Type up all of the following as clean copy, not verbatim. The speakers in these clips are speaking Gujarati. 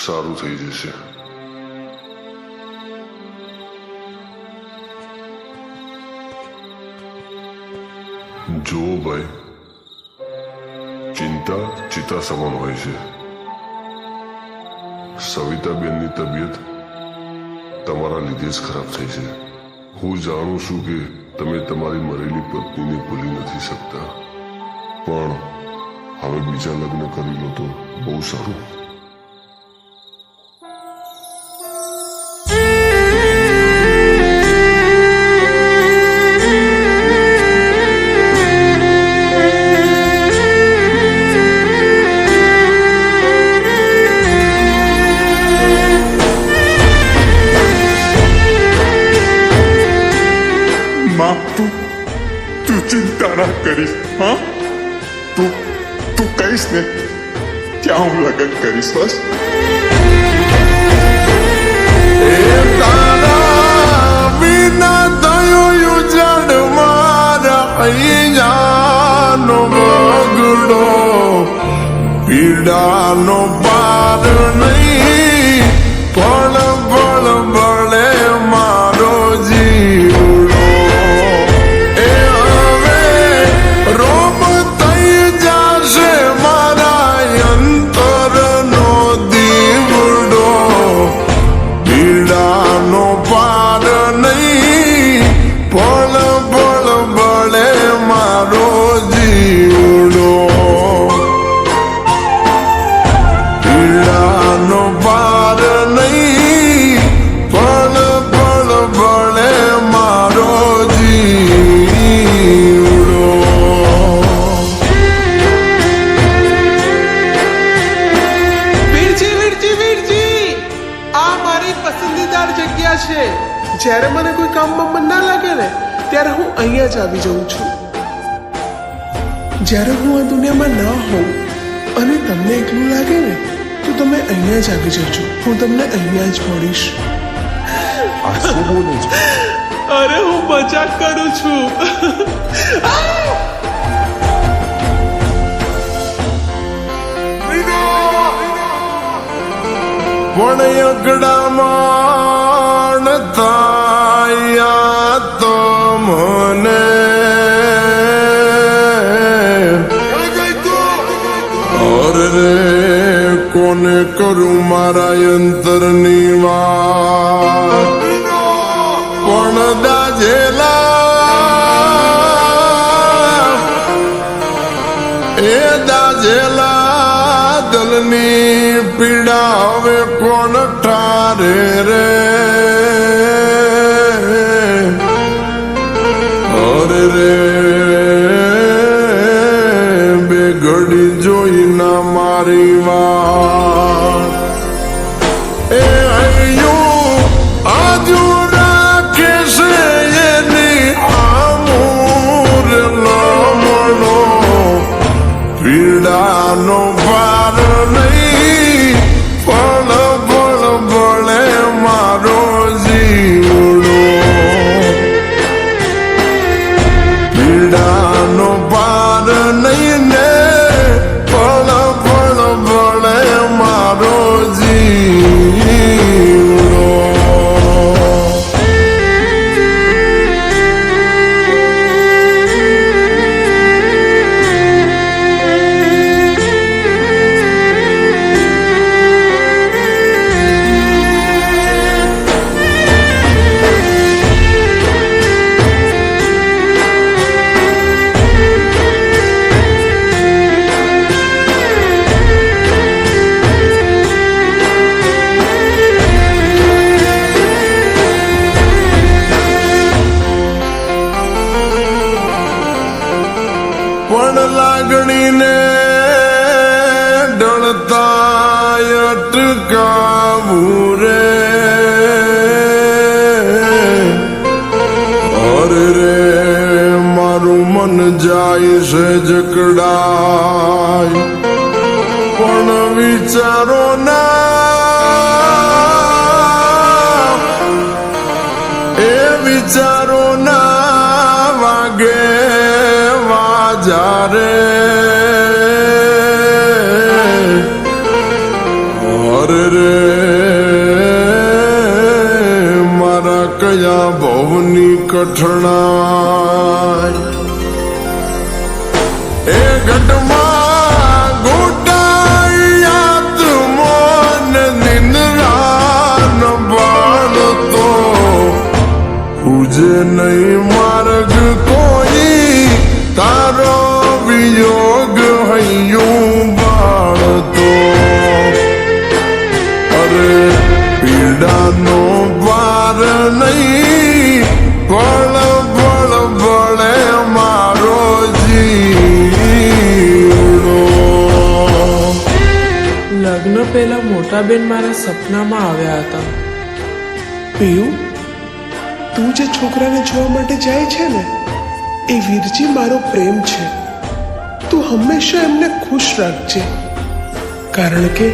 સારું થઈ જશે. જો ભાઈ, ચિંતા ચિતા સમાન હોય છે. સવિતાબેનની તબિયત તમારા લીધે જ ખરાબ થઈ છે. હું જાણું છું કે તમે તમારી મરેલી પત્નીને ભૂલી નથી શકતા, પણ હવે બીજા લગ્ન કરી લો તો બહુ સારું. તું ચિંતા ના કરીશ. હા, તું કહીશ ને ત્યાં હું લગ્ન કરીશ. બસ વિના થયું યુજડ મારા અહીંયાનો બગડો, પીડાનો પાર નહીં, પળ પળ બળે મારો જીવડો. એ હવે રોમ થઈ જશે મારા અંતરનો દીવડો, પીડાનો પાર નહીં, પળ પળ બળે મારો જીવડો. પીડાનો પાર નહીં, પળ પળ બળે મારો જીવડો. વીરજી વીરજી વીરજી, આ મારી પસંદીદાર જગ્યા છે. જ્યારે મને કોઈ કામમાં મન ના લાગે ને ત્યારે હું અહીંયા જ આવી જાઉં છું. જ્યારે હું આ દુનિયામાં ના હોઉં અને તમને એકલું લાગે ને તો તમે અહીંયા જ આવી જજો. હું તમને અહીંયા જ મળીશ. આ શું બોલે છે? અરે હું મજાક કરું છું. પણ અગડામણ થાય તો મને ઓર રે કોને કરું મારા અંતરની વાત. પણ દાજેલા એ દાજેલા દલની પીડા હવે કોણ ઠારે રે. અરે રે બે ઘડી જોઈ ના મારી વાત. એ અહીંયા આજુ રાખે છે એની આમૂર લમણો, પીડાનો પાર નહીં, પળ પળ બળે મારો જીવડો. પીડાનો પાર નહીં ને પળ પળ બળે મારો જીવડો. પણ લાગણીને ડળતા અટકાવું રે. અરે રે મારું મન જાય છે જકડાય, પણ વિચારો ના એ વિચારો ના જ્યારે અરે રે મારા કયા ભવની કઠણાઈ એ ઘટમાં ગોટાઈ આત્મન નિંદ્રાન બાળતો પૂજે નહીં માર્ગ કોઈ તારો વિયોગ હૈયું બાળતો અરે પીડાનો વાર નહીં બળ બળ બળે મારો જીવડો લગ્ન પહેલા મોટા બેન મારા સપનામાં આવ્યા હતા. પિયું, તું જે છોકરાને જોવા માટે જાય છે ને એ વીરજી મારો પ્રેમ છે. તું હંમેશા એમને ખુશ રાખજે, કારણ કે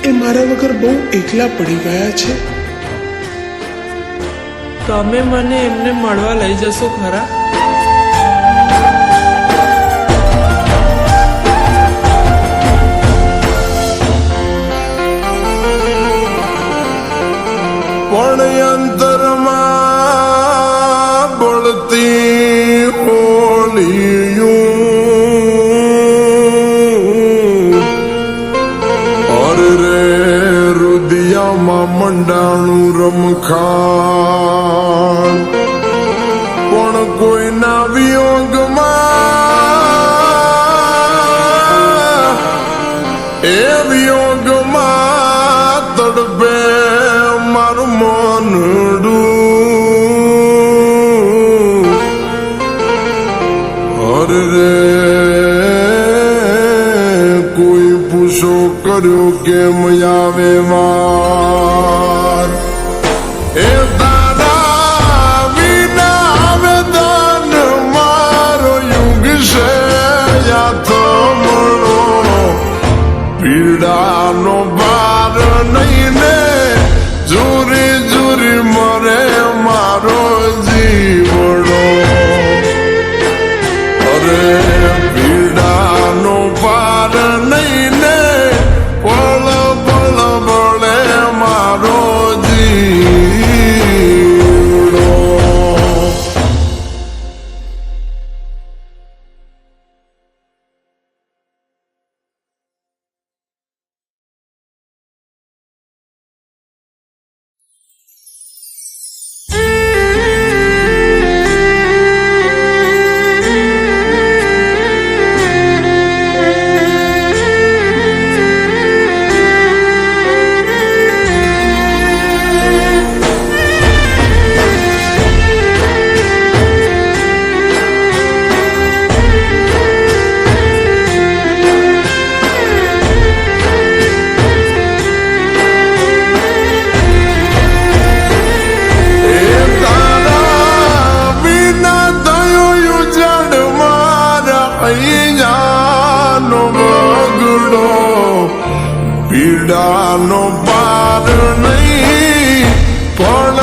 એ મારા વગર બહુ એકલા પડી ગયા છે. તમે મને એમને મળવા લઈ જશો ખરા? પણ અંતરમાં બળતી હોળિયું અરે રે રુદિયામાં મંડાણું રમખાણ પણ કોઈના વિયોગમાં એ વિયોગમાં તડપે મારું મનડું અરે રે કોઈ પૂછો કર્યો કેમ આવે વાર એ તારા વિના આવેદન મારો યુગ છે યાતો મળો પીડાનો ભાર નહીં ને જુરી જુરી મરે મારો જીવડો અરે પીડાનો પાર નહીં ને પળ પળ બળે મારો જીવડો પીડાનો પાર નહીં પણ